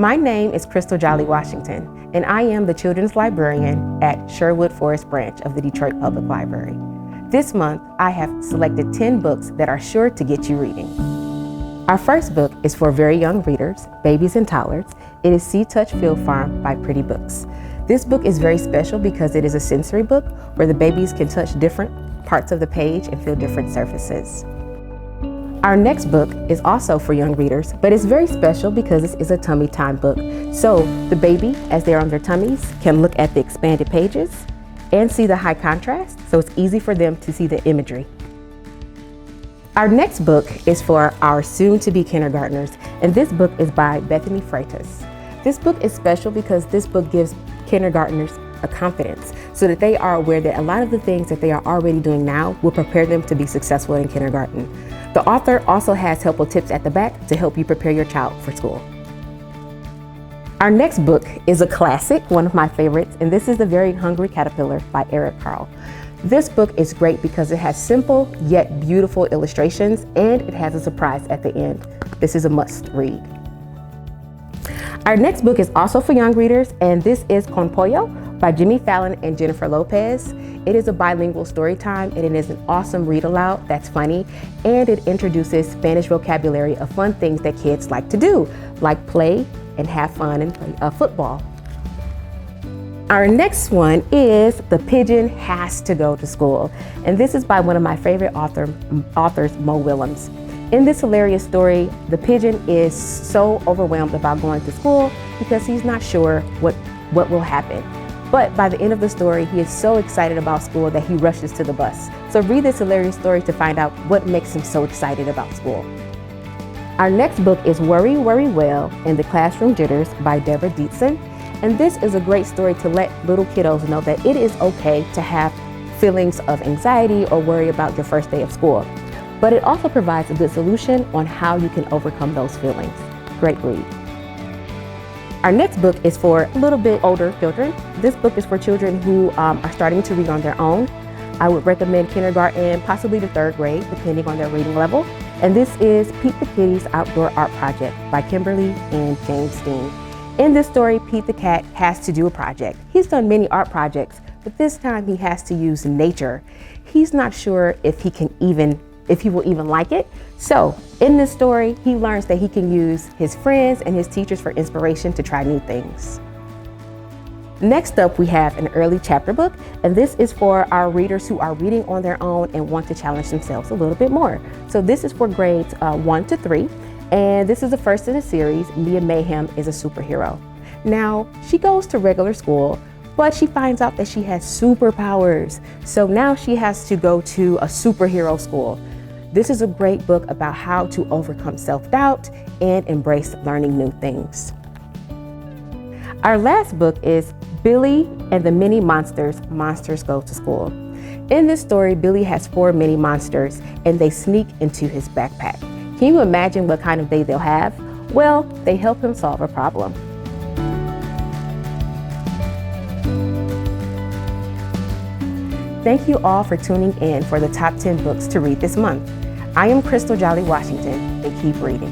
My name is Crystal Jolly Washington, and I am the children's librarian at Sherwood Forest Branch of the Detroit Public Library. This month, I have selected 10 books that are sure to get you reading. Our first book is for very young readers, babies and toddlers. It is See, Touch, Feel Farm by Pretty Books. This book is very special because it is a sensory book where the babies can touch different parts of the page and feel different surfaces. Our next book is also for young readers, but it's very special because this is a tummy time book. So the baby, as they're on their tummies, can look at the expanded pages and see the high contrast, so it's easy for them to see the imagery. Our next book is for our soon-to-be kindergartners, and this book is by Bethany Freitas. This book is special because this book gives kindergartners a confidence so that they are aware that a lot of the things that they are already doing now will prepare them to be successful in kindergarten. The author also has helpful tips at the back to help you prepare your child for school. Our next book is a classic, one of my favorites, and this is The Very Hungry Caterpillar by Eric Carle. This book is great because it has simple yet beautiful illustrations and it has a surprise at the end. This is a must read. Our next book is also for young readers, and this is Konpo by Jimmy Fallon and Jennifer Lopez. It is a bilingual story time, and it is an awesome read aloud that's funny, and it introduces Spanish vocabulary of fun things that kids like to do, like play and have fun and play football. Our next one is The Pigeon Has to Go to School, and this is by one of my favorite authors, Mo Willems. In this hilarious story, the pigeon is so overwhelmed about going to school because he's not sure what will happen. But by the end of the story, he is so excited about school that he rushes to the bus. So read this hilarious story to find out what makes him so excited about school. Our next book is Worry, Worry Well and the Classroom Jitters by Deborah Dietzen. And this is a great story to let little kiddos know that it is okay to have feelings of anxiety or worry about your first day of school. But it also provides a good solution on how you can overcome those feelings. Great read. Our next book is for a little bit older children. This book is for children who are starting to read on their own. I would recommend kindergarten, possibly the third grade, depending on their reading level. And this is Pete the Kitty's Outdoor Art Project by Kimberly and James Steen. In this story, Pete the cat has to do a project. He's done many art projects, but this time he has to use nature. He's not sure if he will even like it. So in this story, he learns that he can use his friends and his teachers for inspiration to try new things. Next up, we have an early chapter book, and this is for our readers who are reading on their own and want to challenge themselves a little bit more. So this is for grades 1 to 3, and this is the first in the series. Mayhem is a superhero. Now, she goes to regular school, but she finds out that she has superpowers. So now she has to go to a superhero school. This is a great book about how to overcome self-doubt and embrace learning new things. Our last book is Billy and the Mini Monsters, Monsters Go to School. In this story, Billy has 4 mini monsters and they sneak into his backpack. Can you imagine what kind of day they'll have? Well, they help him solve a problem. Thank you all for tuning in for the top 10 books to read this month. I am Crystal Jolly Washington, and keep reading.